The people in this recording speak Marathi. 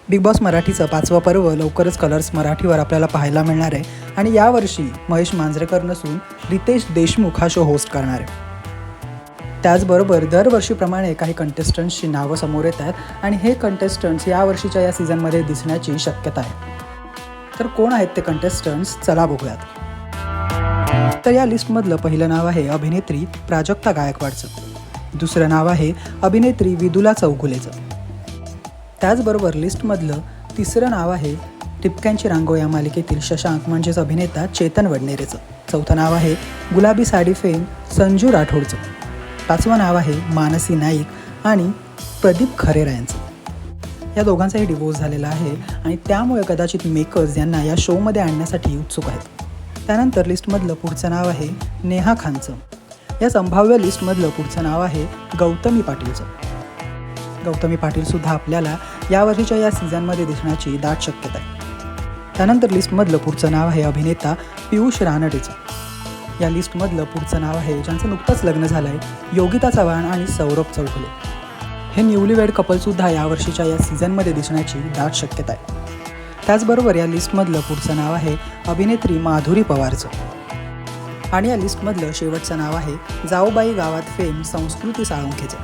बिग बॉस मराठीचं 5वं पर्व लवकरच कलर्स मराठीवर आपल्याला पाहायला मिळणार आहे आणि यावर्षी महेश मांजरेकर नसून रितेश देशमुख हा शो होस्ट करणार आहे. त्याचबरोबर दरवर्षीप्रमाणे काही कंटेस्टंट्सची नावं समोर येत आहेत आणि हे कंटेस्टंट्स यावर्षीच्या या सीझनमध्ये दिसण्याची शक्यता आहे. तर कोण आहेत ते कंटेस्टंट्स, चला बघूयात. तर या लिस्टमधलं पहिलं नाव आहे अभिनेत्री प्राजक्ता गायकवाडचं. दुसरं नाव आहे अभिनेत्री विदुला चौगुलेचं. त्याचबरोबर लिस्टमधलं तिसरं नाव आहे टिपक्यांची रांगोळी या मालिकेतील शशांक म्हणजेच अभिनेता चेतन वडनेरेचं. चौथं नाव आहे गुलाबी साडी फेम संजू राठोडचं. पाचवं नाव आहे मानसी नाईक आणि प्रदीप खरेरा यांचं. या दोघांचाही डिवोर्स झालेला आहे आणि त्यामुळे कदाचित मेकर्स यांना या शोमध्ये आणण्यासाठी उत्सुक आहेत. त्यानंतर लिस्टमधलं पुढचं नाव आहे नेहा खानचं. या संभाव्य लिस्टमधलं पुढचं नाव आहे गौतमी पाटीलचं. गौतमी पाटीलसुद्धा आपल्याला यावर्षीच्या या सीझनमध्ये दिसण्याची दाट शक्यता आहे. त्यानंतर लिस्टमधलं पुढचं नाव आहे अभिनेता पियुष रानडेचं. या लिस्टमधलं पुढचं नाव आहे ज्यांचं नुकतंच लग्न झालं आहे, योगिता चव्हाण आणि सौरभ चौगुले. हे न्यूलीवेड कपलसुद्धा यावर्षीच्या या सीझनमध्ये दिसण्याची दाट शक्यता आहे. त्याचबरोबर या लिस्टमधलं पुढचं नाव आहे अभिनेत्री माधुरी पवारचं. आणि या लिस्टमधलं शेवटचं नाव आहे जाऊबाई गावात फेम संस्कृती साळुंखेचं.